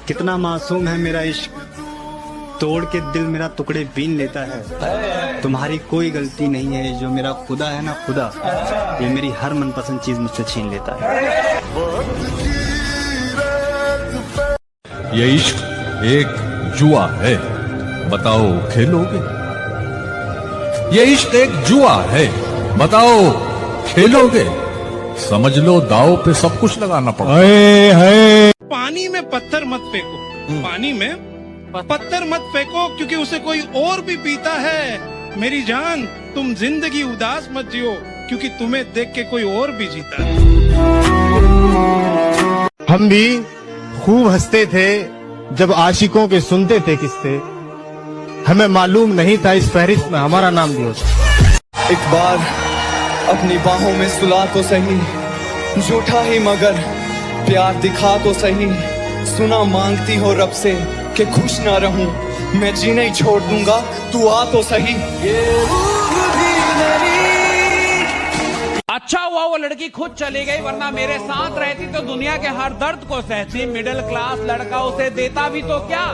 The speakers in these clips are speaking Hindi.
कितना मासूम है मेरा इश्क, तोड़ के दिल मेरा टुकड़े बीन लेता है। तुम्हारी कोई गलती नहीं है, जो मेरा खुदा है ना खुदा, ये मेरी हर मनपसंद चीज मुझसे छीन लेता है। ये इश्क एक जुआ है, बताओ खेलोगे? ये इश्क एक जुआ है, बताओ खेलोगे? समझ लो दाव पे सब कुछ लगाना पड़ता है। पानी में पत्थर मत फेंको, पानी में पत्थर मत फेंको, क्योंकि उसे कोई और भी पीता है। मेरी जान, तुम जिंदगी उदास मत जियो, क्योंकि तुम्हें देख के कोई और भी जीता है। हम भी खूब हंसते थे जब आशिकों के सुनते थे किस्से, हमें मालूम नहीं था इस फहरिस्त में हमारा नाम भी होता। एक बार अपनी बाहों में सुला तो सही, झूठा ही मगर प्यार दिखा तो सही। सुना मांगती हो रब से कि खुश ना रहूं, मैं जीना ही छोड़ दूंगा, तू आ तो सही। अच्छा हुआ वो लड़की खुद चली गई, वरना मेरे साथ रहती तो दुनिया के हर दर्द को सहती। मिडिल क्लास लड़का उसे देता भी तो क्या,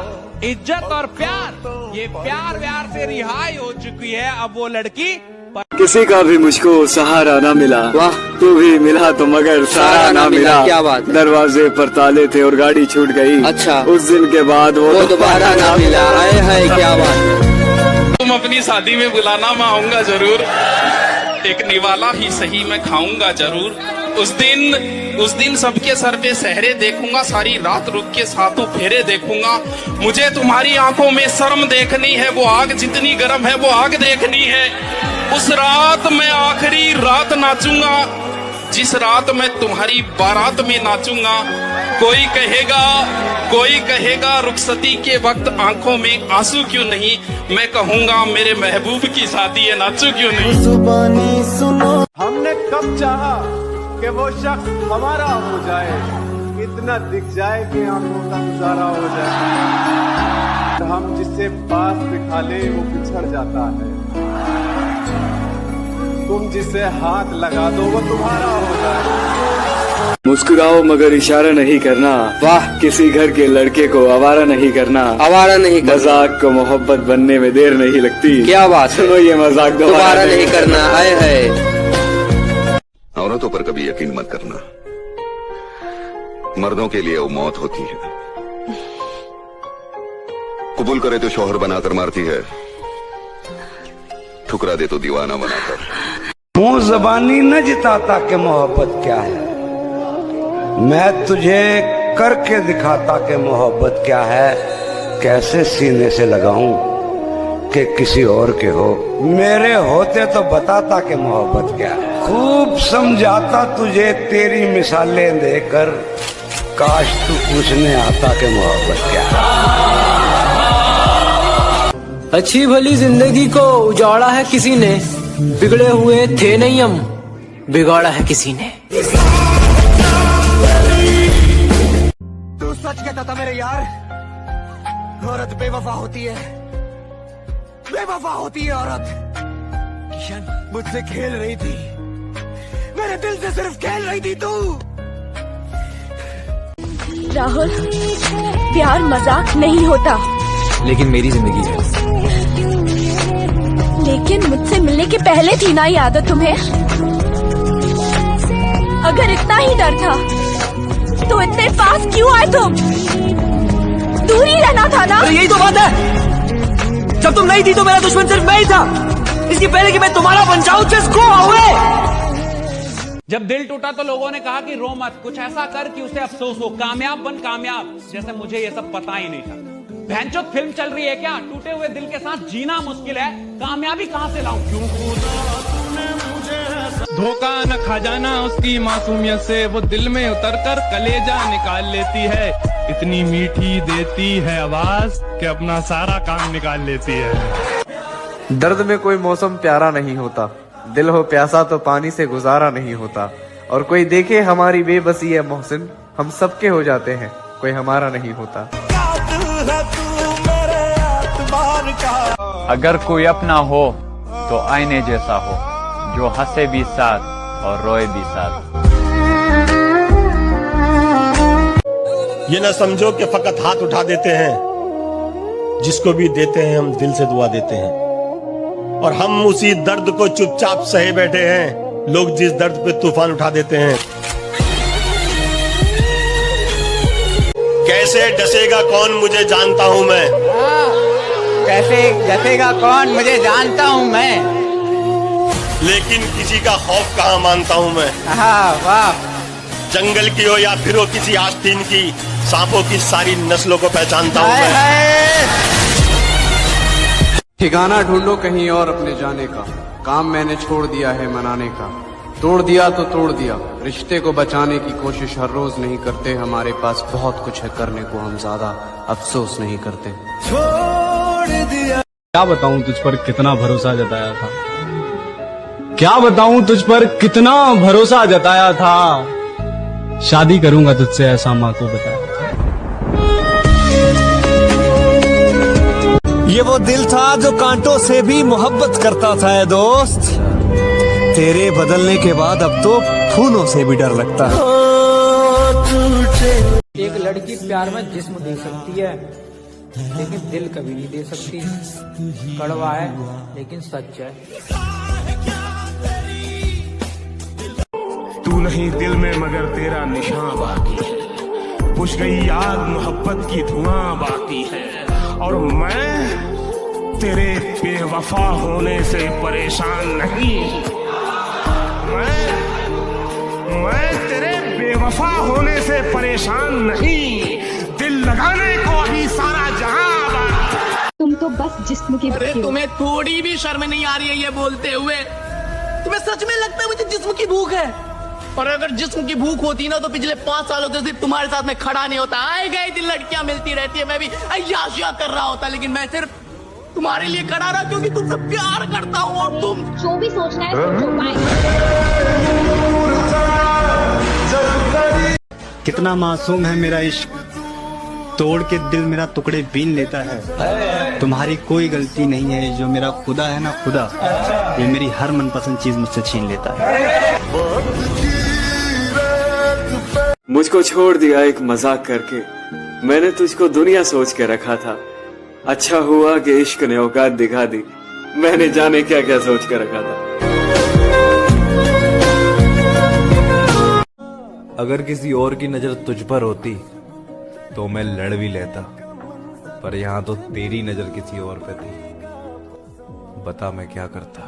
इज्जत और प्यार। ये प्यार व्यार से रिहाई हो चुकी है अब वो लड़की। किसी का भी मुझको सहारा ना मिला, वाह तू भी मिला तो मगर सहारा ना मिला। क्या बात, दरवाजे पर ताले थे और गाड़ी छूट गई। अच्छा, उस दिन के बाद वो दोबारा ना मिला। आए है क्या बात। तुम अपनी शादी में बुलाना, मैं आऊंगा जरूर। एक निवाला ही सही मैं खाऊंगा जरूर। उस दिन सबके सर पे सहरे देखूंगा, सारी रात रुक के सातों फेरे देखूंगा। मुझे तुम्हारी आंखों में शर्म देखनी है, वो आग जितनी गर्म है वो आग देखनी है। उस रात मैं आखिरी रात नाचूंगा, जिस रात मैं तुम्हारी बारात में नाचूंगा। कोई कहेगा रुखसती के वक्त आंखों में आंसू क्यों नहीं, मैं कहूंगा मेरे महबूब की शादी है, नाचू क्यों नहीं। जुबानी सुनो, हमने कब चाहा कि वो शख्स हमारा हो जाए, इतना दिख जाए कि आंखों का गुजारा हो जाए। हम जिसे पास बिठा ले वो बिछड़ जाता है, तुम जिसे हाथ लगा दो वो तुम्हारा हो जाए। मुस्कुराओ मगर इशारा नहीं करना, वाह किसी घर के लड़के को आवारा नहीं करना। मजाक को मोहब्बत बनने में देर नहीं लगती। क्या बात, सुनो ये मजाक दोबारा नहीं करना। आए है औरतों पर कभी यकीन मत करना, मर्दों के लिए वो मौत होती है। कबूल करे तो शौहर बनाकर मारती है, ठुकरा दे तो दीवाना बनाकर। मुंह जबानी न जिताता कि मोहब्बत क्या है, मैं तुझे करके दिखाता कि मोहब्बत क्या है। कैसे सीने से लगाऊं कि किसी और के हो, मेरे होते तो बताता कि मोहब्बत क्या है। खूब समझाता तुझे तेरी मिसालें देकर, काश तू पूछने आता कि मोहब्बत क्या है। अच्छी भली जिंदगी को उजाड़ा है किसी ने, बिगड़े हुए थे नहीं हम, बिगाड़ा है किसी ने। तू सच कहता था मेरे यार, औरत बेवफा होती है, बेवफा होती है औरत। किशन मुझसे खेल रही थी, मेरे दिल से सिर्फ खेल रही थी तू। राहुल, प्यार मजाक नहीं होता, लेकिन मेरी जिंदगी है। लेकिन मुझसे मिलने के पहले थी ना ये आदत तुम्हें? अगर इतना ही डर था तो इतने पास क्यों आए तुम? दूर ही रहना था ना। यही तो बात है, जब तुम नहीं थी तो मेरा दुश्मन सिर्फ मैं ही था। इसकी पहले कि मैं तुम्हारा बन जाऊं, जस्ट गो अवे। जब दिल टूटा तो लोगों ने कहा कि रो मत, कुछ ऐसा कर कि उसे अफसोस हो। कामयाब बन कामयाब, जैसे मुझे ये सब पता ही नहीं था। भैंचोद फिल्म चल रही है क्या? टूटे हुए दिल के साथ जीना मुश्किल है, कामयाबी कहां से लाऊं? क्यों धोखा न खा जाना उसकी मासूमियत से, वो दिल में उतरकर कलेजा निकाल लेती है। इतनी मीठी देती है आवाज कि अपना सारा काम निकाल लेती है। दर्द में कोई मौसम प्यारा नहीं होता, दिल हो प्यासा तो पानी से गुजारा नहीं होता। और कोई देखे हमारी बेबसी है मोहसिन, हम सबके हो जाते हैं, कोई हमारा नहीं होता। अगर कोई अपना हो तो आईने जैसा हो, जो हंसे भी साथ और रोए भी साथ। ये ना समझो कि फकत हाथ उठा देते हैं, जिसको भी देते हैं हम दिल से दुआ देते हैं। और हम उसी दर्द को चुपचाप सहे बैठे हैं, लोग जिस दर्द पे तूफान उठा देते हैं। कैसे डसेगा कौन मुझे जानता हूं मैं, कैसे डसेगा कौन मुझे जानता हूँ मैं, लेकिन किसी का खौफ कहाँ मानता हूं मैं। वाह। जंगल की हो या फिर हो किसी आस्तीन की, सांपों की सारी नस्लों को पहचानता हूं मैं। ठिकाना ढूंढो कहीं और अपने जाने का, काम मैंने छोड़ दिया है मनाने का। तोड़ दिया तो तोड़ दिया, रिश्ते को बचाने की कोशिश हर रोज नहीं करते। हमारे पास बहुत कुछ है करने को, हम ज्यादा अफसोस नहीं करते। छोड़ दिया। क्या बताऊं तुझ पर कितना भरोसा जताया था, क्या बताऊं तुझ पर कितना भरोसा जताया था। शादी करूंगा तुझसे ऐसा माँ को बताया। ये वो दिल था जो कांटों से भी मोहब्बत करता था है दोस्त। तेरे बदलने के बाद अब तो फूलों से भी डर लगता है। एक लड़की प्यार में जिस्म दे सकती है, लेकिन दिल कभी नहीं दे सकती। कड़वा है लेकिन सच है। तू नहीं दिल में मगर तेरा निशान बाकी है, बुझ गई आग मोहब्बत की धुआं बाकी है। और मैं तेरे बेवफा होने से परेशान नहीं, मैं तेरे बेवफा होने से परेशान नहीं, दिल लगाने को ही सारा जहां। तुम तो बस जिस्म की भूख हो। तुम्हें थोड़ी भी शर्म नहीं आ रही है ये बोलते हुए? तुम्हें सच में लगता है मुझे जिस्म की भूख है? और अगर जिस्म की भूख होती ना तो पिछले 5 सालों से सिर्फ तुम्हारे साथ में खड़ा नहीं होता। आए गए दिन लड़कियां मिलती रहती है, मैं भी अय्याशियां कर रहा होता, लेकिन मैं सिर्फ तुम्हारे लिए खड़ा रहा क्योंकि तुमसे प्यार करता हूँ। और तुम जो भी सोचना है सोचो, बाय। कितना मासूम है मेरा इश्क, तोड़ के दिल मेरा टुकड़े बीन लेता है। तुम्हारी कोई गलती नहीं है, जो मेरा खुदा है ना खुदा, ये मेरी हर मनपसंद चीज मुझसे छीन लेता है। मुझको छोड़ दिया एक मजाक करके, मैंने तुझको दुनिया सोच के रखा था। अच्छा हुआ कि इश्क ने औकात दिखा दी, मैंने जाने क्या क्या सोच के रखा था। अगर किसी और की नजर तुझ पर होती तो मैं लड़ भी लेता, पर यहाँ तो तेरी नजर किसी और पे थी। बता मैं क्या करता।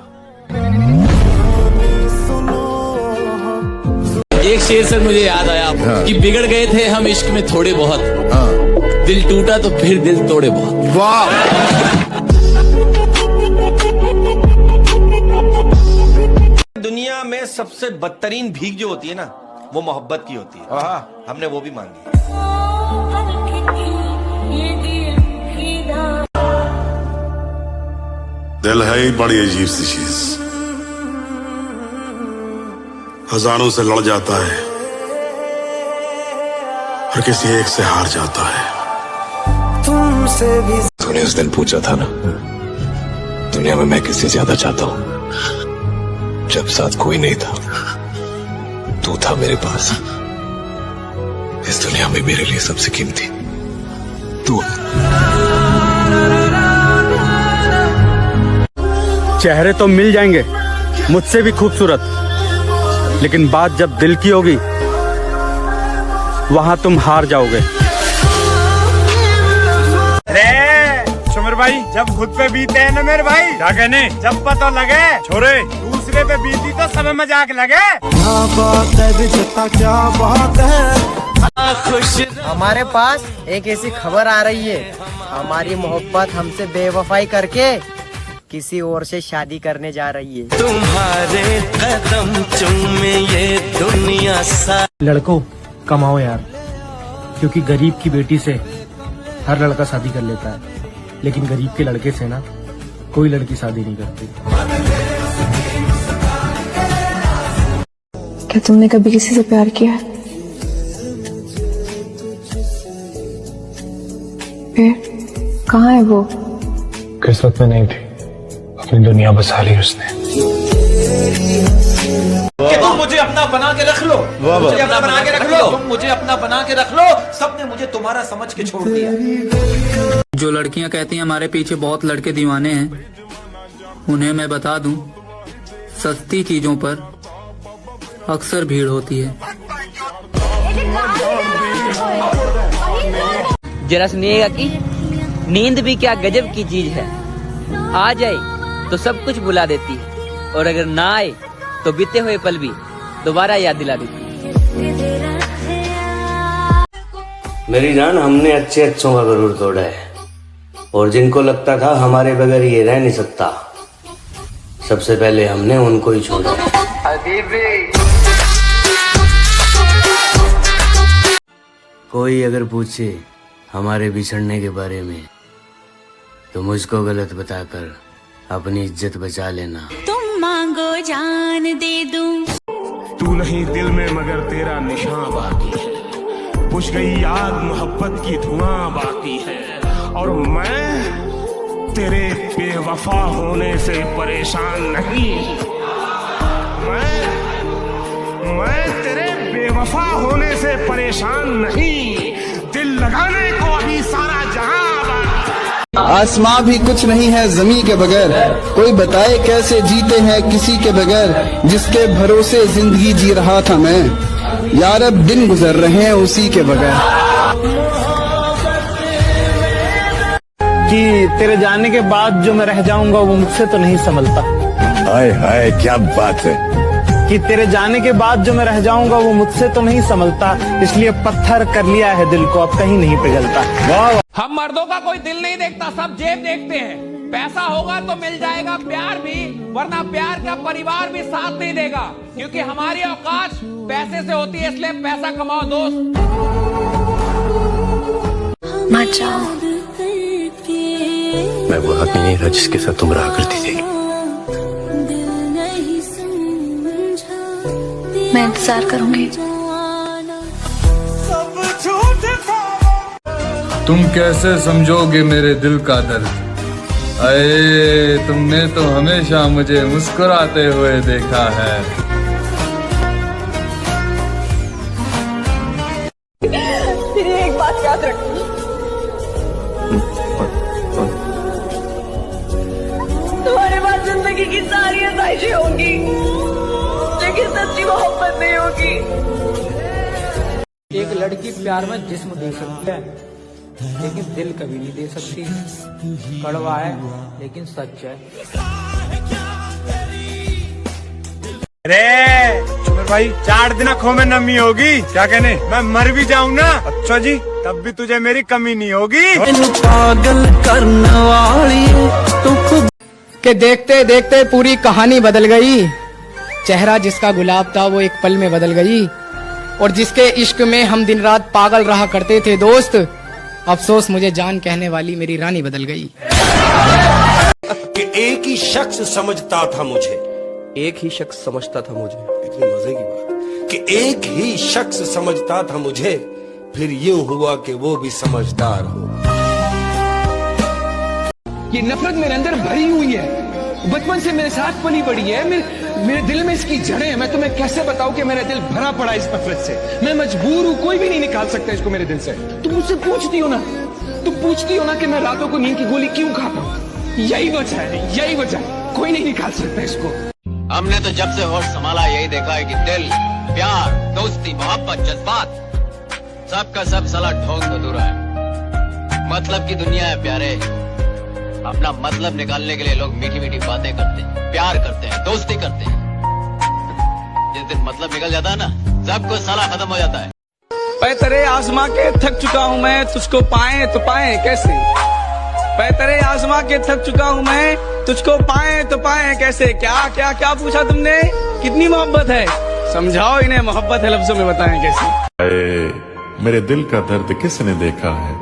एक शेर सर मुझे याद आया कि बिगड़ गए थे हम इश्क में थोड़े बहुत, दिल टूटा तो फिर दिल तोड़े बहुत। वाह। दुनिया में सबसे बदतरीन भीख जो होती है ना, वो मोहब्बत की होती है। हमने वो भी मांगी। दिल है ही बड़ी अजीब सी चीज, हजारों से लड़ जाता है और किसी एक से हार जाता है। तुमसे भी तूने उस दिन पूछा था ना, दुनिया में मैं किससे ज्यादा चाहता हूँ, जब साथ कोई नहीं था, तू था मेरे पास। इस दुनिया में मेरे लिए सबसे कीमती तू। चेहरे तो मिल जाएंगे मुझसे भी खूबसूरत, लेकिन बात जब दिल की होगी वहां तुम हार जाओगे। सुमर भाई, जब खुद पे बीते हैं ना मेरे भाई, क्या कहने, जब पता लगे छोरे दूसरे पे बीती तो सब मजाक लगे। क्या बात है, क्या बात है। खुश हमारे पास एक ऐसी खबर आ रही है, हमारी मोहब्बत हमसे बेवफाई करके किसी और से शादी करने जा रही है। तुम्हारे कदम चूमे ये दुनिया सा। लड़कों कमाओ यार, क्योंकि गरीब की बेटी से हर लड़का शादी कर लेता है, लेकिन गरीब के लड़के से ना कोई लड़की शादी नहीं करती। क्या तुमने कभी किसी से प्यार किया है? फिर कहाँ है वो? किस्मत में नहीं थी, अपनी दुनिया बसा ली उसने। कि तुम मुझे अपना बना के रख लो, मुझे अपना बना के रख लो, तुम मुझे अपना बना के रख लो। सबने मुझे तुम्हारा समझ के छोड़ दिया। जो लड़कियां कहती हैं हमारे पीछे बहुत लड़के दीवाने हैं, उन्हें मैं बता दूं, सस्ती चीजों पर अक्सर भीड़ होती है। जरा सुनिएगा कि नींद भी क्या गजब की चीज है, आ जाए तो सब कुछ भुला देती है, और अगर ना आए तो बीते हुए पल भी दोबारा याद दिला देती है। मेरी जान, हमने अच्छे अच्छों का गरूर तोड़ा है, और जिनको लगता था हमारे बगैर ये रह नहीं सकता, सबसे पहले हमने उनको ही छोड़ा। कोई अगर पूछे हमारे बिछड़ने के बारे में तो मुझको गलत बताकर अपनी इज्जत बचा लेना। तुम मांगो जान दे दूं। तू नहीं दिल में मगर तेरा निशान बाकी है, बुझ गई याद मोहब्बत की धुआं बाकी है, और मैं तेरे बेवफा होने से परेशान नहीं। मैं तेरे बेवफा होने से परेशान नहीं, दिल लगाने को अभी सारा जहां। आसमां भी कुछ नहीं है ज़मीं के बगैर, कोई बताए कैसे जीते हैं किसी के बगैर, जिसके भरोसे जिंदगी जी रहा था मैं, यार अब दिन गुजर रहे हैं उसी के बगैर। कि तेरे जाने के बाद जो मैं रह जाऊंगा वो मुझसे तो नहीं संभलता। हाय हाय क्या बात है। कि तेरे जाने के बाद जो मैं रह जाऊंगा वो मुझसे तो नहीं संभलता, इसलिए पत्थर कर लिया है दिल को, अब कहीं नहीं पिघलता। वाह। हम मर्दों का कोई दिल नहीं देखता, सब जेब देखते हैं। पैसा होगा तो मिल जाएगा प्यार भी, वरना प्यार का परिवार भी साथ नहीं देगा, क्योंकि हमारी औकात पैसे से होती है, इसलिए पैसा कमाओ दोस्त। मत जाओ। मैं वो आदमी नहीं था जिसके साथ तुम रहा करती थी। मैं इंतजार करूंगी। तुम कैसे समझोगे मेरे दिल का दर्द, अये तुमने तो हमेशा मुझे मुस्कुराते हुए देखा है। एक बात याद रखना, तुम्हारे पास जिंदगी की सारी आसाइशें होंगी, लेकिन सच्ची मोहब्बत नहीं होगी। एक लड़की प्यार में जिस्म दे सकती है, लेकिन दिल कभी नहीं दे सकती। कड़वा है लेकिन सच है। अरे चुमर भाई, 4 दिन आँखों में नमी होगी, क्या कहने, मैं मर भी जाऊं ना, अच्छा जी, तब भी तुझे मेरी कमी नहीं होगी। पागल करने वाली के देखते देखते पूरी कहानी बदल गई। चेहरा जिसका गुलाब था वो एक पल में बदल गई, और जिसके इश्क में हम दिन रात पागल रहा करते थे दोस्त, अफसोस मुझे जान कहने वाली मेरी रानी बदल गई। कि एक ही शख्स समझता था मुझे, एक ही शख्स समझता था मुझे, इतनी मजे की बात, कि एक ही शख्स समझता था मुझे, फिर यूं हुआ कि वो भी समझदार हो। ये नफरत मेरे अंदर भरी हुई है, बचपन से मेरे साथ पली बड़ी है, मेरे दिल में इसकी जड़ें हैं। मैं तुम्हें कैसे बताऊं कि मेरा दिल भरा पड़ा इस नफरत से। मैं मजबूर हूं, कोई भी नहीं निकाल सकता इसको मेरे दिल से। तुम मुझसे पूछती हो ना कि मैं रातों को नींद की गोली क्यों खाता हूं, यही वजह है, यही वजह है, कोई नहीं निकाल सकता इसको। हमने तो जब से होश संभाला यही देखा है कि दिल, प्यार, दोस्ती, मोहब्बत, जज्बात, सबका सब साला ढोंग अधूरा है। मतलब की दुनिया है प्यारे, अपना मतलब निकालने के लिए लोग मीठी मीठी बातें करते हैं, प्यार करते हैं, दोस्ती करते हैं। जिस दिन मतलब निकल जाता है ना, सब कुछ साला खत्म हो जाता है। तेरे आजमा के थक चुका हूँ मैं, तुझको पाए तो पाए कैसे। तेरे आजमा के थक चुका हूँ मैं, तुझको पाए तो पाए कैसे। क्या क्या क्या पूछा तुमने, कितनी मोहब्बत है, समझाओ इन्हें, मोहब्बत है लफ्जों में बताएं कैसे। मेरे दिल का दर्द किसने देखा है,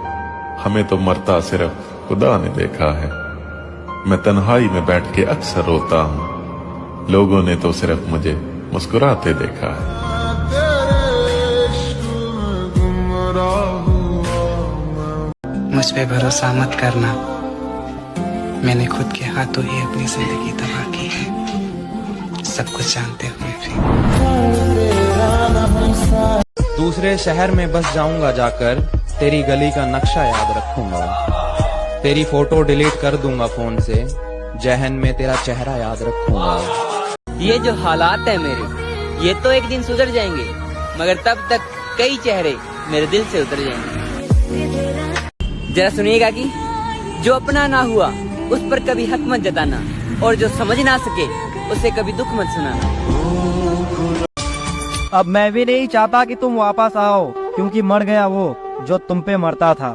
हमें तो मरता सिर्फ खुदा ने देखा है। मैं तन्हाई में बैठ के अक्सर रोता हूँ, लोगों ने तो सिर्फ मुझे मुस्कुराते देखा है। मुझ पे भरोसा मत करना, मैंने खुद के हाथों ही अपनी जिंदगी तबाह की है, सब कुछ जानते हुए भी। दूसरे शहर में बस जाऊंगा जाकर, तेरी गली का नक्शा याद रखूंगा। तेरी फोटो डिलीट कर दूंगा फोन से, जहन में तेरा चेहरा याद रखूंगा। ये जो हालात है मेरे, ये तो एक दिन सुधर जाएंगे, मगर तब तक कई चेहरे मेरे दिल से उतर जाएंगे। जरा सुनिएगा कि जो अपना ना हुआ उस पर कभी हक मत जताना, और जो समझ ना सके उसे कभी दुख मत सुनाना। अब मैं भी नहीं चाहता कि तुम वापस आओ, क्योंकि मर गया वो जो तुम पे मरता था।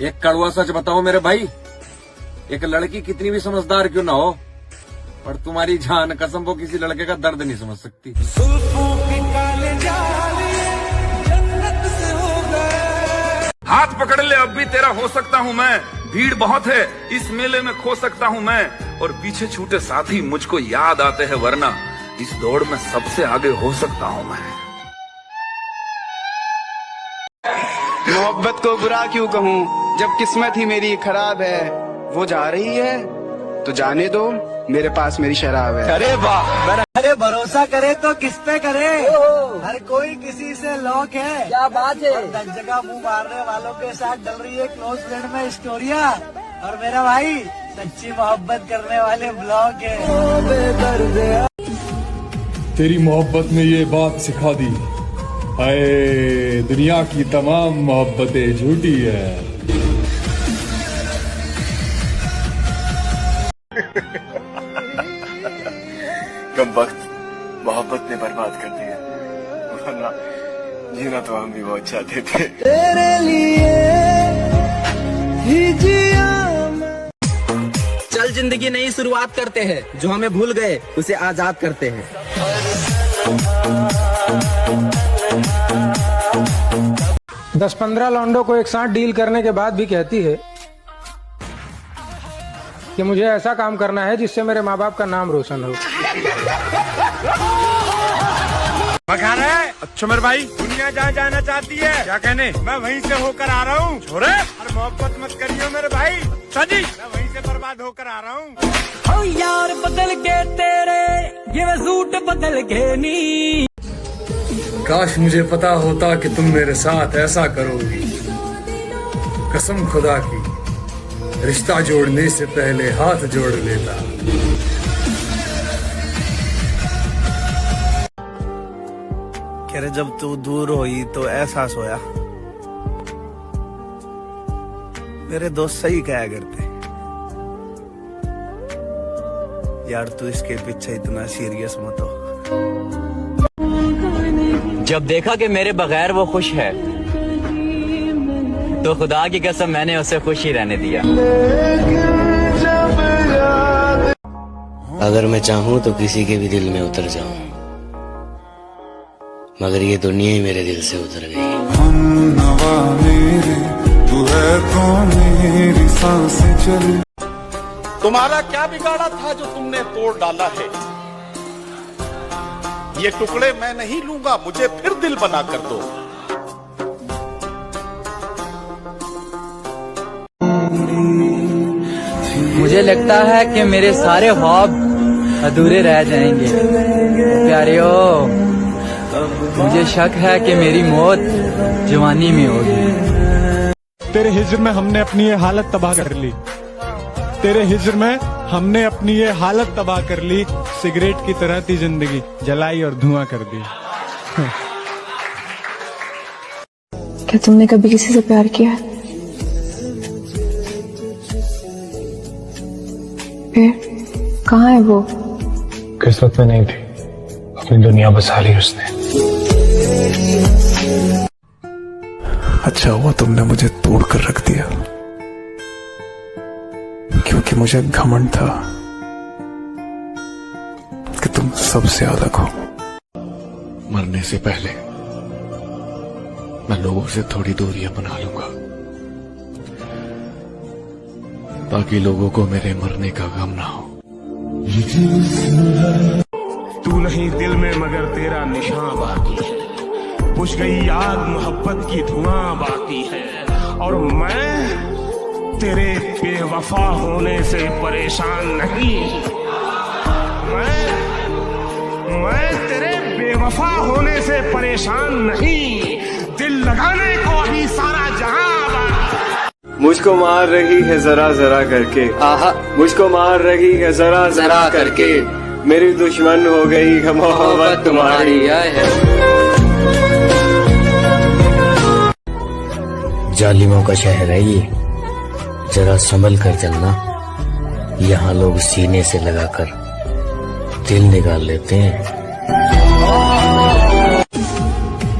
एक कड़वा सच बताओ मेरे भाई, एक लड़की कितनी भी समझदार क्यों ना हो, पर तुम्हारी जान कसम वो किसी लड़के का दर्द नहीं समझ सकती। हाथ पकड़ ले, अब भी तेरा हो सकता हूँ मैं। भीड़ बहुत है, इस मेले में खो सकता हूँ मैं, और पीछे छूटे साथी मुझको याद आते हैं, वरना इस दौड़ में सबसे आगे हो सकता हूँ मैं। मोहब्बत को बुरा क्यों कहूँ, जब किस्मत ही मेरी खराब है। वो जा रही है तो जाने दो, मेरे पास मेरी शराब है। अरे वाह, अरे भरोसा करे तो किस पे करे, हर कोई किसी से लॉक है। क्या बात है। दस जगह मुंह मारने वालों के साथ डल रही है क्लोज फ्रेंड में स्टोरिया, और मेरा भाई सच्ची मोहब्बत करने वाले ब्लॉग है। तेरी मोहब्बत ने ये बात सिखा दी, हाय दुनिया की तमाम मोहब्बतें झूठी है। कम वक्त मोहब्बत ने बर्बाद कर दिया, वरना जीना तो हम भी बहुत चाहते थे। तेरे लिए ही जिया। चल जिंदगी नई शुरुआत करते हैं, जो हमें भूल गए उसे आजाद करते हैं। 10-15 लौंडों को एक साथ डील करने के बाद भी कहती है कि मुझे ऐसा काम करना है जिससे मेरे माँ बाप का नाम रोशन हो। बखार है। अच्छा मेरे भाई, दुनिया जहाँ जाना चाहती है, क्या कहने, मैं वहीं से होकर आ रहा हूँ। छोरे, अरे मोहब्बत मत करियो मेरे भाई। अच्छा जी, मैं वहीं से बर्बाद होकर आ रहा हूँ। ओ यार बदल के तेरे, ये मैं सूट बदल के नी। काश मुझे पता होता कि तुम मेरे साथ ऐसा करोगी। कसम खुदा की, रिश्ता जोड़ने से पहले हाथ जोड़ लेता। कह रहे जब तू दूर हुई तो एहसास होया, मेरे दोस्त सही कहा करते, यार तू इसके पीछे इतना सीरियस मत हो। जब देखा कि मेरे बगैर वो खुश है, तो खुदा की कसम मैंने उसे खुश ही रहने दिया। अगर मैं चाहूँ तो किसी के भी दिल में उतर जाऊं, मगर ये दुनिया ही मेरे दिल से उतर गई। तू है कौन मेरी सांसें चली। तुम्हारा क्या बिगाड़ा था जो तुमने तोड़ डाला है। ये टुकड़े मैं नहीं लूंगा, मुझे फिर दिल बना कर दो। मुझे लगता है कि मेरे सारे ख्वाब अधूरे रह जाएंगे। प्यारियो, मुझे शक है कि मेरी मौत जवानी में होगी। तेरे हिज्र में हमने अपनी ये हालत तबाह कर ली, तेरे हिज्र में हमने अपनी ये हालत तबाह कर ली। सिगरेट की तरह थी जिंदगी, जलाई और धुआं कर दी। क्या तुमने कभी किसी से प्यार किया है? फिर कहाँ है वो? किस्मत में नहीं थी, अपनी दुनिया बसा ली उसने। अच्छा हुआ तुमने मुझे तोड़ कर रख दिया, क्योंकि मुझे घमंड था कि तुम सबसे अलग हो। मरने से पहले मैं लोगों से थोड़ी दूरियां बना लूंगा, ताकि लोगों को मेरे मरने का गम ना हो। तू नहीं दिल में मगर तेरा निशान बाकी है, बुझ गई याद मोहब्बत की धुआं बाकी है, और मैं तेरे बेवफा होने से परेशान नहीं। मैं तेरे बेवफा होने से परेशान नहीं, दिल लगाने को अभी सारा जहां मुझको मार रही है जरा जरा करके, आहा मुझको मार रही है जरा जरा करके, मेरी दुश्मन हो गई है मोहब्बत तुम्हारी। जालिमों का शहर है ये, जरा संभल कर चलना, यहाँ लोग सीने से लगाकर दिल निकाल लेते हैं।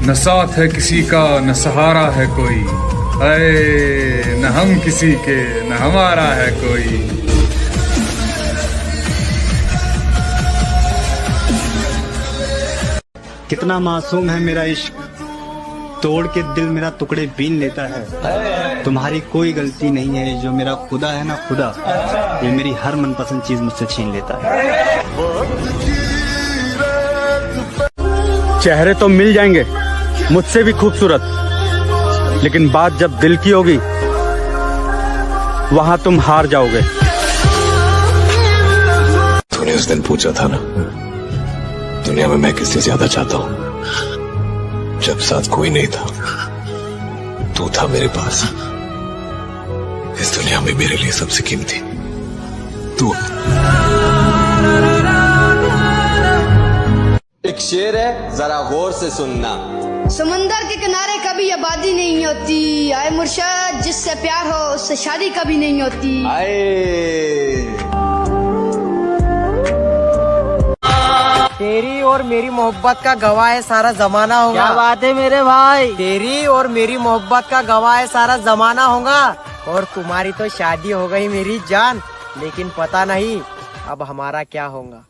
न साथ है किसी का न सहारा है कोई, अरे न हम किसी के न हमारा है कोई। कितना मासूम है मेरा इश्क, तोड़ के दिल मेरा टुकड़े बीन लेता है। तुम्हारी कोई गलती नहीं है, जो मेरा खुदा है ना खुदा, ये मेरी हर मनपसंद चीज मुझसे छीन लेता है। चेहरे तो मिल जाएंगे मुझसे भी खूबसूरत, लेकिन बात जब दिल की होगी वहां तुम हार जाओगे। तूने उस दिन पूछा था ना, दुनिया में मैं किससे ज्यादा चाहता हूँ, जब साथ कोई नहीं था तू था मेरे पास। इस दुनिया में मेरे लिए सबसे कीमती तू। एक शेर है, जरा गौर से सुनना। समंदर के किनारे कभी आबादी नहीं होती, आए मुर्शद जिससे प्यार हो उससे शादी कभी नहीं होती। तेरी और मेरी मोहब्बत का गवाह है सारा जमाना होगा। क्या बात है मेरे भाई। तेरी और मेरी मोहब्बत का गवाह है सारा जमाना होगा, और तुम्हारी तो शादी हो गई मेरी जान, लेकिन पता नहीं अब हमारा क्या होगा।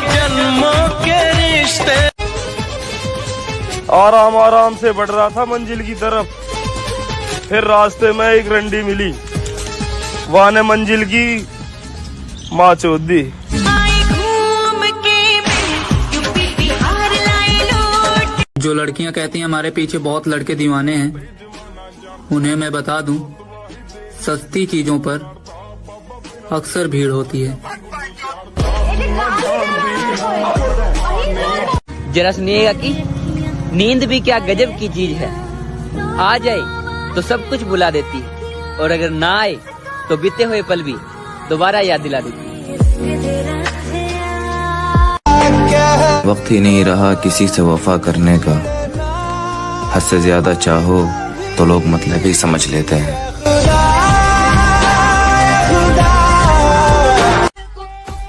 जन्मों के रिश्ते। आराम आराम से बढ़ रहा था मंजिल की तरफ, फिर रास्ते में एक रंडी मिली, वहाँ ने मंजिल की माँ चोद दी। जो लड़कियां कहती हैं हमारे पीछे बहुत लड़के दीवाने हैं, उन्हें मैं बता दूं, सस्ती चीजों पर अक्सर भीड़ होती है। जरा सुनिएगा कि नींद भी क्या गजब की चीज है, आ जाए तो सब कुछ भुला देती है, और अगर ना आए तो बीते हुए पल भी दोबारा याद दिला देती है। वक्त ही नहीं रहा किसी से वफा करने का, हद से ज्यादा चाहो तो लोग मतलब ही समझ लेते हैं।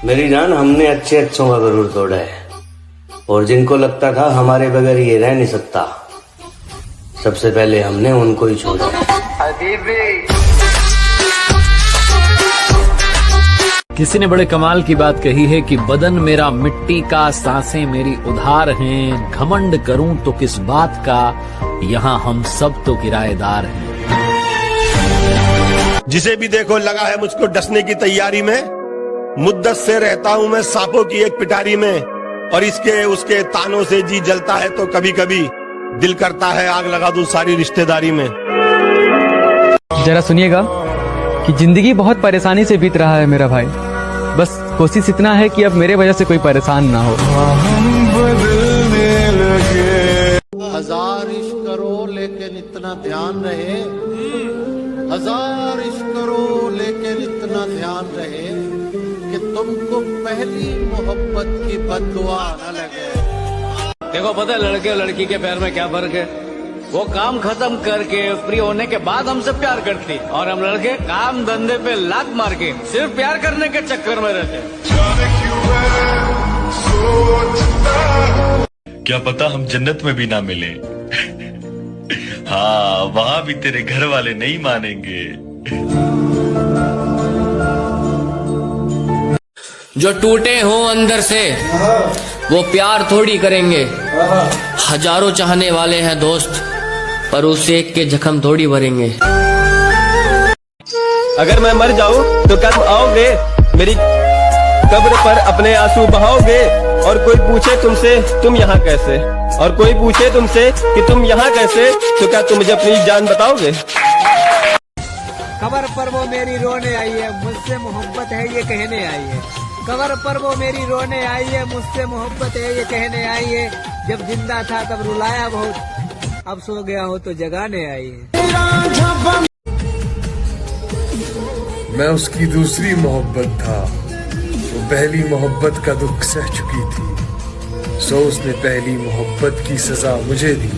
मेरी जान, हमने अच्छे अच्छों का गरूर तोड़ा है, और जिनको लगता था हमारे बगैर ये रह नहीं सकता, सबसे पहले हमने उनको ही छोड़ा। किसी ने बड़े कमाल की बात कही है कि बदन मेरा मिट्टी का, सांसें मेरी उधार हैं, घमंड करूं तो किस बात का, यहाँ हम सब तो किराएदार हैं। जिसे भी देखो लगा है मुझको डसने की तैयारी में, मुद्दत से रहता हूँ मैं सांपों की एक पिटारी में, और इसके उसके तानों से जी जलता है तो कभी कभी दिल करता है आग लगा दूं सारी रिश्तेदारी में। जरा सुनिएगा कि जिंदगी बहुत परेशानी से बीत रहा है मेरा भाई, बस कोशिश इतना है कि अब मेरे वजह से कोई परेशान ना हो। हजार इश्क करो लेकिन इतना ध्यान रहे, हजार इश्क करो लेकिन इतना ध्यान रहे कि तुमको पहली मोहब्बत की बद्दुआ न लगे। देखो पता है लड़के और लड़की के प्यार में क्या फर्क है, वो काम खत्म करके फ्री होने के बाद हमसे प्यार करती, और हम लड़के काम धंधे पे लात मार के सिर्फ प्यार करने के चक्कर में रहते। क्या पता हम जन्नत में भी ना मिले। हाँ, वहाँ भी तेरे घर वाले नहीं मानेंगे। जो टूटे हो अंदर से वो प्यार थोड़ी करेंगे, हजारों चाहने वाले हैं दोस्त, पर उस एक के जख्म थोड़ी भरेंगे। अगर मैं मर जाऊं तो क्या तुम आओगे मेरी कब्र पर अपने आंसू बहाओगे? और कोई पूछे तुमसे तुम यहाँ कैसे, और कोई पूछे तुमसे कि तुम यहाँ कैसे, तो क्या तुम मुझे अपनी जान बताओगे? खबर पर वो मेरी रोने आई है, मुझसे मोहब्बत है ये कहने आई है, कबर पर वो मेरी रोने आई है, मुझसे मोहब्बत है ये कहने आई है। जब जिंदा था तब रुलाया बहुत, अब सो गया हो तो जगाने आई है। मैं उसकी दूसरी मोहब्बत था, वो पहली मोहब्बत का दुख सह चुकी थी, सो उसने पहली मोहब्बत की सजा मुझे दी।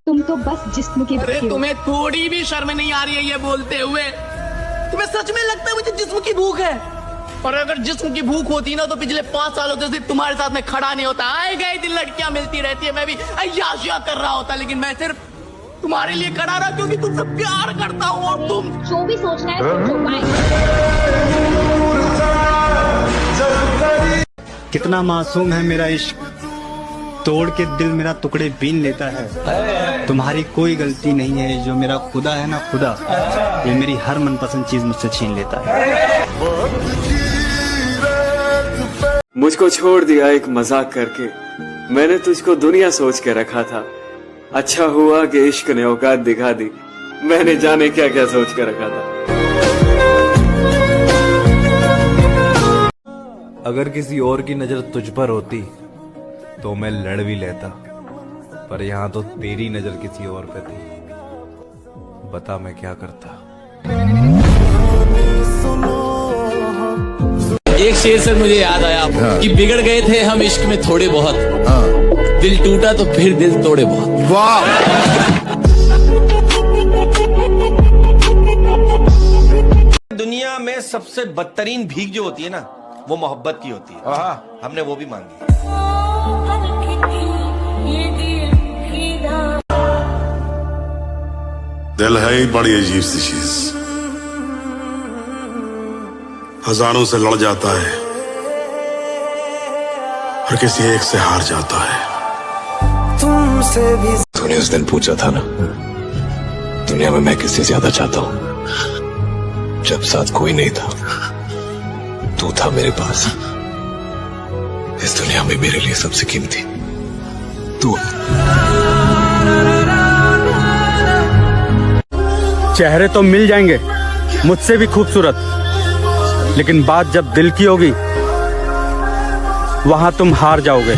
तुम तो बस जिस्म की अरे तुम्हें थोड़ी भी शर्म नहीं आ रही है ये बोलते हुए? तुम्हें सच में लगता है मुझे जिस्म की भूख है? और अगर जिस्म की भूख होती ना तो पिछले 5 सालों से सिर्फ तुम्हारे साथ में खड़ा नहीं होता। आए गए दिन लड़कियां मिलती रहती है, मैं भी अय्याशियां कर रहा होता, लेकिन मैं सिर्फ तुम्हारे लिए खड़ा रहा क्योंकि तुमसे प्यार करता हूँ। और तुम जो भी सोचना है सोचो, बाय। कितना मासूम है मेरा इश्क, तोड़ के दिल मेरा टुकड़े बीन लेता है। तुम्हारी कोई गलती नहीं है, जो मेरा खुदा है ना खुदा, ये मेरी हर मनपसंद चीज मुझसे छीन लेता है। मुझको छोड़ दिया एक मजाक करके, मैंने तुझको दुनिया सोच के रखा था। अच्छा हुआ कि इश्क ने औकात दिखा दी, मैंने जाने क्या क्या सोच के रखा था। अगर किसी और की नजर तुझ पर होती तो मैं लड़ भी लेता, पर यहाँ तो तेरी नजर किसी और पे थी, बता मैं क्या करता। एक शेर से मुझे याद आया कि बिगड़ गए थे हम इश्क में थोड़े बहुत, दिल टूटा तो फिर दिल तोड़े बहुत। वाह! दुनिया में सबसे बदतरीन भीख जो होती है ना, वो मोहब्बत की होती है। हमने वो भी मांगी। दिल है ही बड़ी अजीब सी चीज, हजारों से लड़ जाता है और किसी एक से हार जाता है। तुमसे भी तूने उस दिन पूछा था ना, दुनिया में मैं किससे ज्यादा चाहता हूं, जब साथ कोई नहीं था, तू था मेरे पास। इस दुनिया में मेरे लिए सबसे कीमती तू। चेहरे तो मिल जाएंगे मुझसे भी खूबसूरत, लेकिन बात जब दिल की होगी वहां तुम हार जाओगे।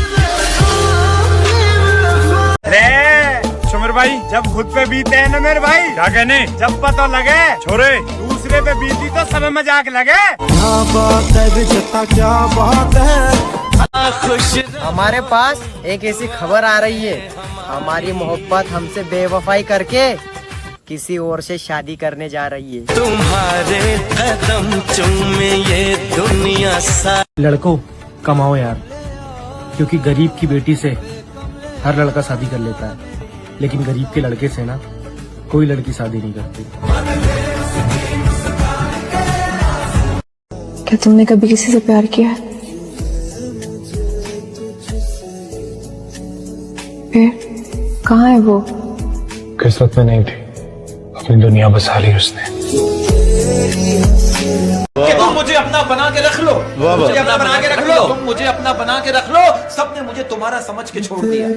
सुमिर भाई, जब खुद पे बीते हैं ना मेरे भाई, क्या कहने, जब पता लगे छोरे दूसरे पे बीती तो सब मजाक लगे। क्या बात है, क्या बात है। खुश हमारे पास एक ऐसी खबर आ रही है, हमारी मोहब्बत हमसे बेवफाई करके किसी और से शादी करने जा रही है। तुम्हारे कदम चूमे ये दुनिया सा। लड़कों कमाओ यार, क्योंकि गरीब की बेटी से हर लड़का शादी कर लेता है, लेकिन गरीब के लड़के से ना कोई लड़की शादी नहीं करती। क्या तुमने कभी किसी से प्यार किया है? फिर कहाँ है वो? किस्मत में नहीं थी, अपनी दुनिया बसा ली उसने। कि तुम मुझे अपना बना के रख लो, मुझे अपना बना के रख लो, तुम मुझे अपना बना के रख लो। सबने मुझे तुम्हारा समझ के छोड़ दिया।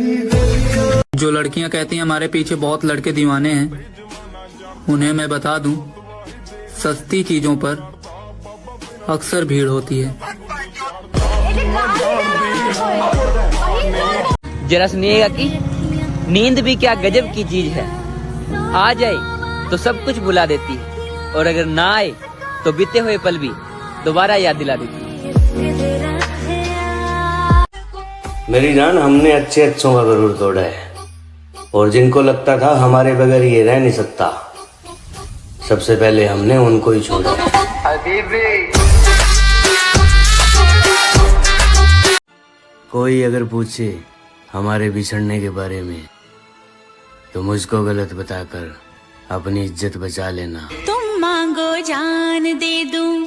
जो लड़कियां कहती हैं हमारे पीछे बहुत लड़के दीवाने हैं, उन्हें मैं बता दूं, सस्ती चीजों पर अक्सर भीड़ होती है। जरा सुनिएगा कि नींद भी क्या गजब की चीज है, आ जाए तो सब कुछ भुला देती है, और अगर ना आए तो बीते हुए पल भी दोबारा याद दिला देती है। मेरी जान, हमने अच्छे अच्छों का गरूर तोड़ा है, और जिनको लगता था हमारे बगैर ये रह नहीं सकता, सबसे पहले हमने उनको ही छोड़ा। कोई अगर पूछे हमारे बिछड़ने के बारे में तो मुझको गलत बताकर अपनी इज्जत बचा लेना। तुम मांगो जान दे दूं।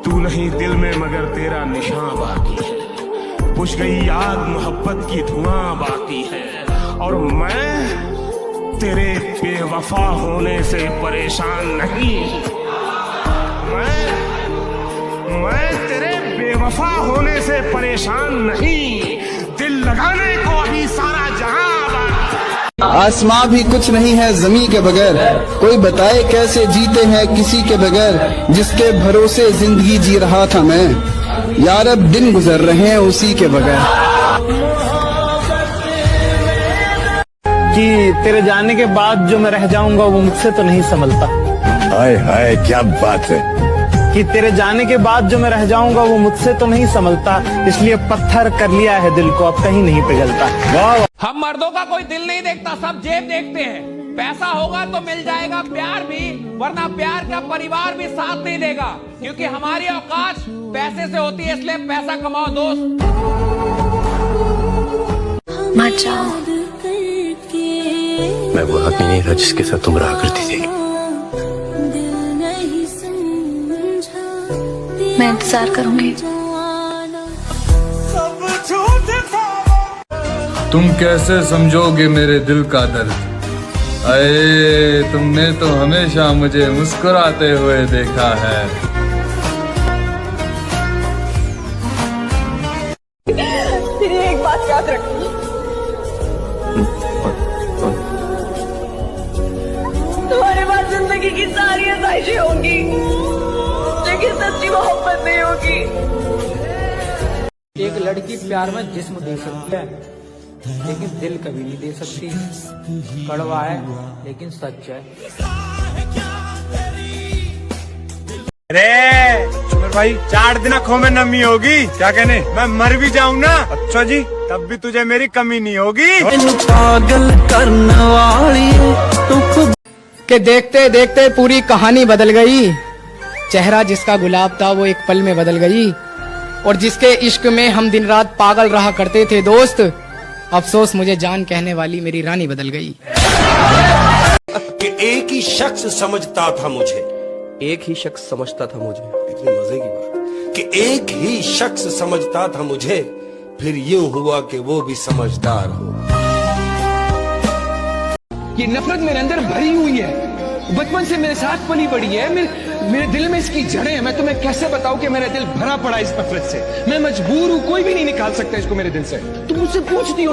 तू नहीं दिल में मगर तेरा निशान बाकी है, बुझ गई याद मोहब्बत की धुआं बाकी है, और मैं तेरे बेवफा होने से परेशान नहीं। मैं तेरे बेवफा होने से परेशान नहीं, दिल लगाने को अभी सारा जहां बाकी। आसमां भी कुछ नहीं है जमी के बगैर, कोई बताए कैसे जीते हैं किसी के बगैर, जिसके भरोसे जिंदगी जी रहा था मैं, यार अब दिन गुजर रहे हैं उसी के बगैर। कि तेरे जाने के बाद जो मैं रह जाऊंगा वो मुझसे तो नहीं संभलता। हाय हाय क्या बात है। कि तेरे जाने के बाद जो मैं रह जाऊंगा वो मुझसे तो नहीं संभलता, इसलिए पत्थर कर लिया है दिल को, अब कहीं नहीं पिघलता। वाह। हम मर्दों का कोई दिल नहीं देखता, सब जेब देखते हैं। पैसा होगा तो मिल जाएगा प्यार भी, वरना प्यार का परिवार भी साथ नहीं देगा, क्योंकि हमारी औकात पैसे से होती है, इसलिए पैसा कमाओ दोस्त। मत जाओ। मैं वो आदमी नहीं था जिसके साथ तुम रहा करती थी। मैं इंतजार करूंगी। तुम कैसे समझोगे मेरे दिल का दर्द, अरे तुमने तो हमेशा मुझे मुस्कुराते हुए देखा है। एक बात याद रखना, तुम्हारे पास जिंदगी की सारी आसाइशें होंगी, लेकिन सच्ची मोहब्बत नहीं होगी। एक लड़की प्यार में जिस्म दे सकती है, लेकिन दिल कभी नहीं दे सकती। कड़वा है लेकिन सच है। अरे चुमर भाई, 4 दिन आँखों में नमी होगी, क्या कहने, मैं मर भी जाऊं ना, अच्छा जी, तब भी तुझे मेरी कमी नहीं होगी। पागल करने वाली कि देखते देखते पूरी कहानी बदल गई। चेहरा जिसका गुलाब था वो एक पल में बदल गई, और जिसके इश्क में हम दिन रात पागल रहा करते थे दोस्त, अफसोस मुझे जान कहने वाली मेरी रानी बदल गई। कि एक ही शख्स समझता था मुझे, एक ही शख्स समझता था मुझे, इतनी मजे की बात कि एक ही शख्स समझता था मुझे, फिर यूं हुआ कि वो भी समझदार हो। ये नफरत मेरे अंदर भरी हुई है, बचपन से मेरे साथ पली पड़ी है, मेरे दिल में इसकी जड़ें हैं। मैं तुम्हें कैसे बताऊं कि मेरा दिल भरा पड़ा इस नफरत से, मैं मजबूर हूं, कोई भी नहीं निकाल सकता इसको मेरे दिल से। तुम मुझसे पूछती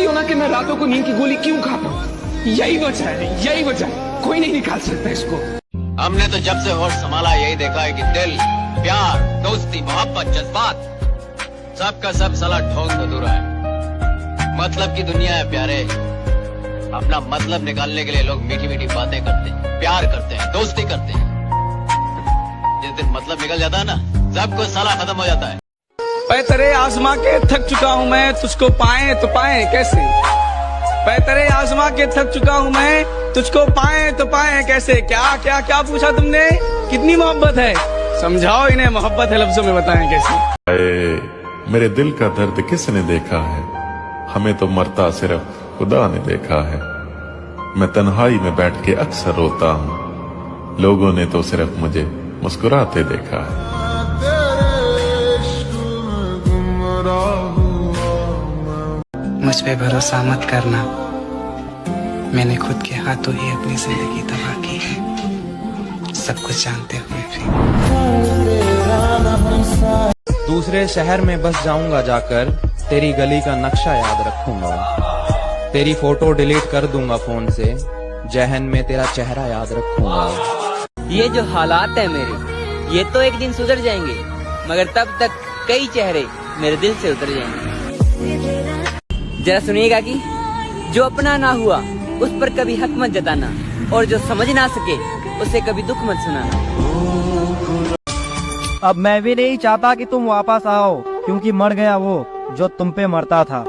हो ना कि मैं रातों को नींद की गोली क्यों खाता हूं, यही वजह है, यही वजह है, कोई नहीं निकाल सकता इसको। हमने तो जब से होश संभाला यही देखा है कि दिल, प्यार, दोस्ती, मोहब्बत, जज्बात सबका सब साला ढोंग अधूरा है। मतलब की दुनिया है प्यारे, अपना मतलब निकालने के लिए लोग मीठी मीठी बातें करते हैं, प्यार करते हैं, दोस्ती करते हैं। जिस दिन मतलब निकल जाता है ना, सब कुछ साला खत्म हो जाता है। तेरे आजमा के थक चुका हूँ मैं, तुझको पाए तो पाए कैसे। तेरे आजमा के थक चुका हूँ मैं, तुझको पाए तो पाए कैसे। क्या क्या क्या पूछा तुमने, कितनी मोहब्बत है, समझाओ इन्हें, मोहब्बत है लफ्जों में बताएं कैसे। मेरे दिल का दर्द किसने देखा है, हमें तो मरता सिर्फ खुदा ने देखा है। मैं तन्हाई में बैठ के अक्सर रोता हूँ, लोगों ने तो सिर्फ मुझे मुस्कुराते देखा है। मुझ पे भरोसा मत करना, मैंने खुद के हाथों ही अपनी जिंदगी तबाह की है, सब कुछ जानते हुए भी। दूसरे शहर में बस जाऊंगा जाकर, तेरी गली का नक्शा याद रखूंगा, तेरी फोटो डिलीट कर दूंगा फोन से, जहन में तेरा चेहरा याद रखूंगा। ये जो हालात है मेरे, ये तो एक दिन सुधर जाएंगे, मगर तब तक कई चेहरे मेरे दिल से उतर जाएंगे। जरा सुनिएगा कि जो अपना ना हुआ उस पर कभी हक मत जताना, और जो समझ ना सके उसे कभी दुख मत सुनाना। अब मैं भी नहीं चाहता कि तुम वापस आओ, क्योंकि मर गया वो जो तुम पे मरता था।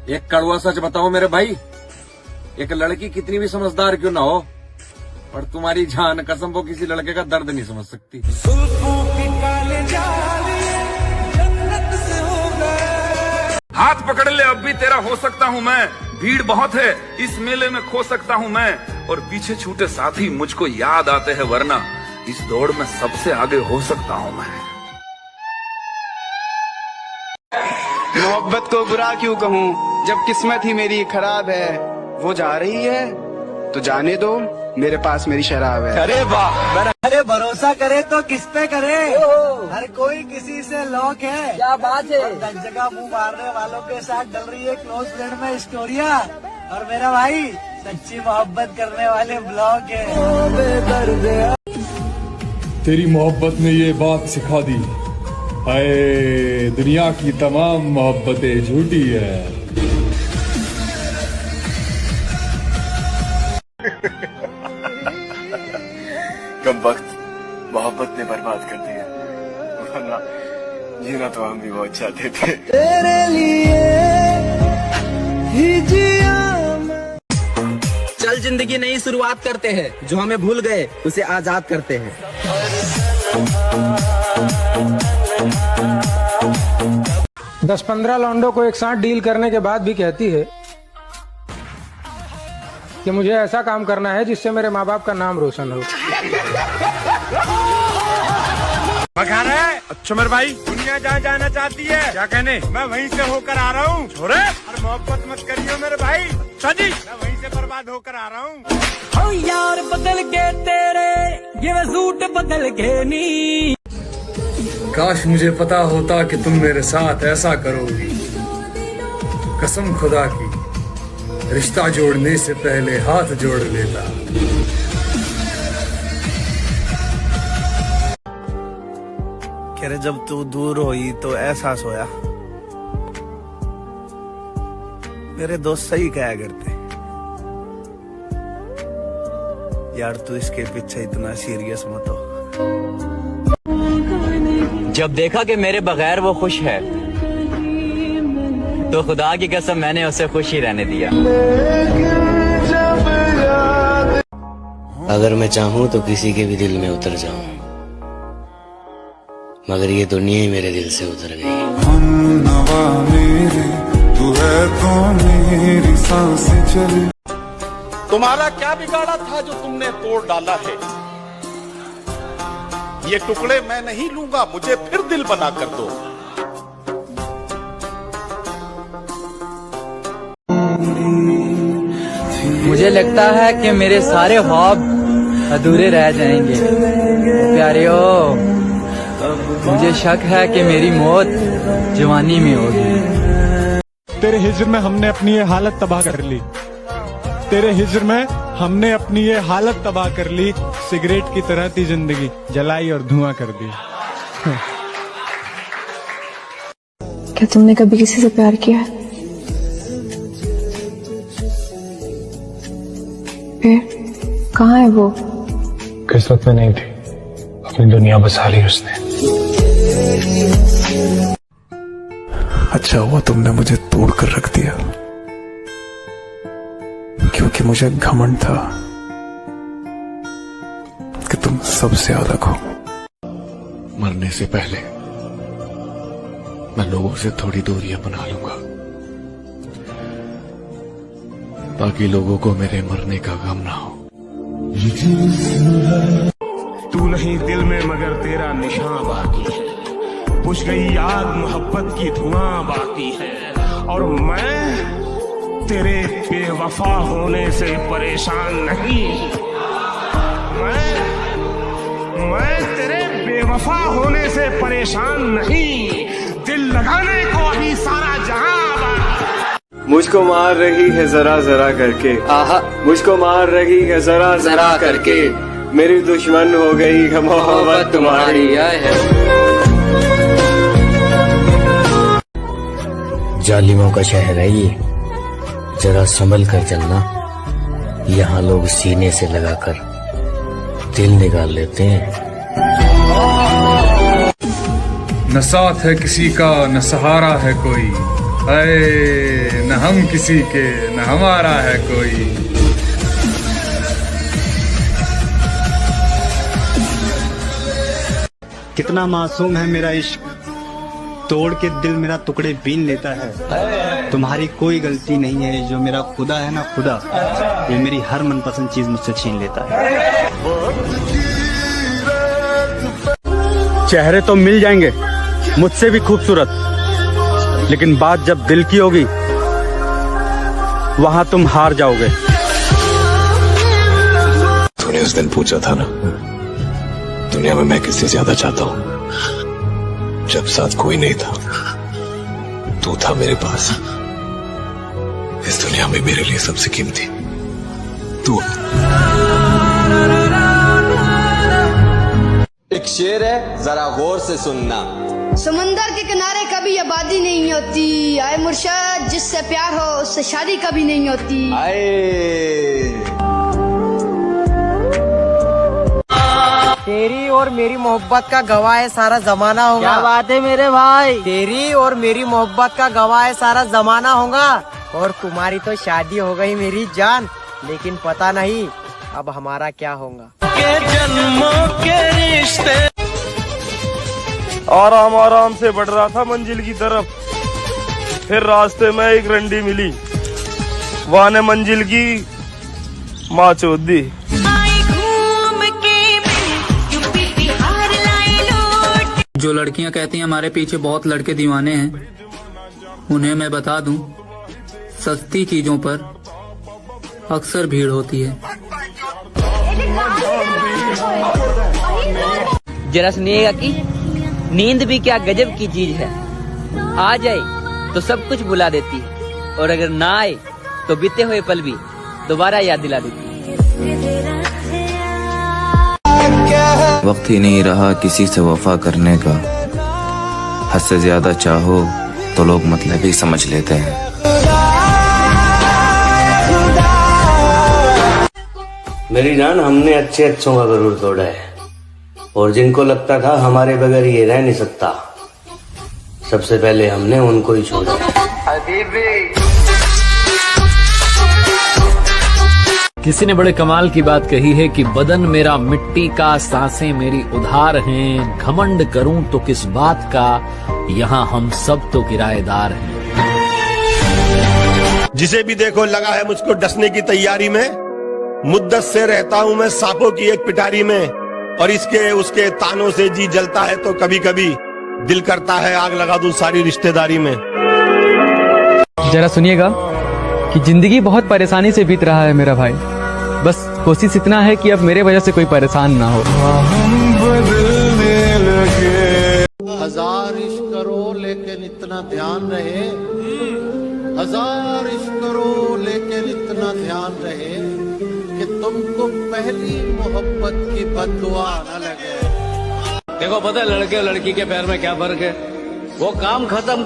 एक कड़वा सच बताओ मेरे भाई, एक लड़की कितनी भी समझदार क्यों ना हो, पर तुम्हारी जान कसम वो किसी लड़के का दर्द नहीं समझ सकती। हाथ पकड़ ले, अब भी तेरा हो सकता हूँ मैं, भीड़ बहुत है इस मेले में खो सकता हूँ मैं, और पीछे छूटे साथी मुझको याद आते हैं, वरना इस दौड़ में सबसे आगे हो सकता हूँ मैं। मोहब्बत को बुरा क्यों कहूँ, जब किस्मत ही मेरी खराब है। वो जा रही है तो जाने दो, मेरे पास मेरी शराब है। अरे वाह। अरे भरोसा करे तो किस पे करे, हर कोई किसी से लॉक है। क्या बात है। दस जगह मुंह मारने वालों के साथ डल रही है क्लोज फ्रेंड में स्टोरिया, और मेरा भाई सच्ची मोहब्बत करने वाले ब्लॉग है। तेरी मोहब्बत ने ये बात सिखा दी, हाय दुनिया की तमाम मोहब्बतें झूठी है। कम वक्त मोहब्बत ने बर्बाद कर दिया, वरना जीना तो हम भी बहुत चाहते थे। तेरे लिए ही जिया। चल जिंदगी नई शुरुआत करते हैं, जो हमें भूल गए उसे आजाद करते हैं। 10-15 लौंडों को एक साथ डील करने के बाद भी कहती है कि मुझे ऐसा काम करना है जिससे मेरे माँ बाप का नाम रोशन हो। कहा रहा है? अच्छा मेरे भाई, दुनिया जहाँ जाना चाहती है, क्या कहने, मैं वहीं से होकर आ रहा हूँ। छोरे, अरे मोहब्बत मत करियो मेरे भाई। अच्छा जी, मैं वहीं से बर्बाद होकर आ रहा हूँ। ओ यार बदल के तेरे ये सूट बदल के नी। काश मुझे पता होता कि तुम मेरे साथ ऐसा करोगी, कसम खुदा की रिश्ता जोड़ने से पहले हाथ जोड़ लेता। कह रहे जब तू दूर हुई तो एहसास होया, मेरे दोस्त सही कहा करते यार, तू इसके पीछे इतना सीरियस मत हो। जब देखा कि मेरे बगैर वो खुश है, तो खुदा की कसम मैंने उसे खुश ही रहने दिया। अगर मैं चाहूं तो किसी के भी दिल में उतर जाऊं, मगर ये दुनिया ही मेरे दिल से उतर गई। तू है तो मेरी सांसें चली। तुम्हारा क्या बिगाड़ा था जो तुमने तोड़ डाला है? ये टुकड़े मैं नहीं लूंगा, मुझे फिर दिल बना कर दो। मुझे लगता है कि मेरे सारे ख्वाब अधूरे रह जाएंगे। प्यारे ओ, मुझे शक है कि मेरी मौत जवानी में होगी। तेरे हिज्र में हमने अपनी ये हालत तबाह कर ली, तेरे हिज्र में हमने अपनी ये हालत तबाह कर ली। सिगरेट की तरह थी जिंदगी, जलाई और धुआं कर दी। क्या तुमने कभी किसी से प्यार किया है? फिर कहाँ है वो? किस्मत में नहीं थी, अपनी दुनिया बसा ली उसने। अच्छा हुआ तुमने मुझे तोड़ कर रख दिया, क्योंकि मुझे घमंड था कि तुम सबसे अलग हो। मरने से पहले मैं लोगों से थोड़ी दूरियां बना लूंगा, ताकि लोगों को मेरे मरने का गम ना हो। तू नहीं दिल में मगर तेरा निशान बाकी है, बुझ गई याद मोहब्बत की धुआं बाकी है, और मैं तेरे बेवफा होने से परेशान नहीं। मैं तेरे बेवफा होने से परेशान नहीं, दिल लगाने को अभी सारा जहां बाकी। मुझको मार रही है जरा जरा करके, आहा मुझको मार रही है जरा जरा करके, मेरी दुश्मन हो गई है मोहब्बत तुम्हारी। जालिमों का शहर है ये, जरा संभल कर चलना, यहाँ लोग सीने से लगाकर दिल निकाल लेते हैं। न साथ है किसी का न सहारा है कोई, अरे न हम किसी के न हमारा है कोई। कितना मासूम है मेरा इश्क, तोड़ के दिल मेरा टुकड़े बीन लेता है। तुम्हारी कोई गलती नहीं है, जो मेरा खुदा है ना खुदा, ये मेरी हर मनपसंद चीज मुझसे छीन लेता है। चेहरे तो मिल जाएंगे मुझसे भी खूबसूरत, लेकिन बात जब दिल की होगी वहां तुम हार जाओगे। तूने उस दिन पूछा था ना दुनिया में मैं किससे ज्यादा चाहता हूं? जब साथ कोई नहीं था, तू था मेरे पास। इस दुनिया में मेरे लिए सबसे कीमती तू। एक शेर है, जरा गौर से सुनना। समंदर के किनारे कभी आबादी नहीं होती, आए मुर्शद जिससे प्यार हो उससे शादी कभी नहीं होती। तेरी और मेरी मोहब्बत का गवाह है सारा जमाना होगा। क्या बात है मेरे भाई। तेरी और मेरी मोहब्बत का गवाह है सारा जमाना होगा। और तुम्हारी तो शादी हो गई मेरी जान, लेकिन पता नहीं अब हमारा क्या होगा। के जन्मों के रिश्ते। आराम आराम से बढ़ रहा था मंजिल की तरफ, फिर रास्ते में एक रंडी मिली, वहाँ ने मंजिल की माँ चोद दी। जो लड़कियां कहती हैं हमारे पीछे बहुत लड़के दीवाने हैं, उन्हें मैं बता दूं, सस्ती चीजों पर अक्सर भीड़ होती है। जरा सुनिएगा कि नींद भी क्या गजब की चीज है। आ जाए तो सब कुछ भुला देती है, और अगर ना आए तो बीते हुए पल भी दोबारा याद दिला देती है। वक्त ही नहीं रहा किसी से वफा करने का, हद से ज्यादा चाहो तो लोग मतलब ही समझ लेते हैं। मेरी जान, हमने अच्छे अच्छों का गरूर तोड़ा है, और जिनको लगता था हमारे बगैर ये रह नहीं सकता, सबसे पहले हमने उनको ही छोड़ा। किसी ने बड़े कमाल की बात कही है कि बदन मेरा मिट्टी का, सांसें मेरी उधार हैं, घमंड करूं तो किस बात का, यहाँ हम सब तो किराएदार हैं। जिसे भी देखो लगा है मुझको डसने की तैयारी में, मुद्दत से रहता हूं मैं सांपों की एक पिटारी में, और इसके उसके तानों से जी जलता है तो कभी कभी दिल करता है आग लगा दूं सारी रिश्तेदारी में। जरा सुनिएगा कि जिंदगी बहुत परेशानी से बीत रहा है मेरा भाई, बस कोशिश इतना है कि अब मेरे वजह से कोई परेशान ना हो। हजार इश्क करो लेकिन इतना ध्यान रहे, हजार इश्क करो लेकिन इतना ध्यान रहे कि तुमको पहली मोहब्बत की बद्दुआ न लगे। देखो पता है लड़के और लड़की के पैर में क्या फर्क है? वो काम खत्म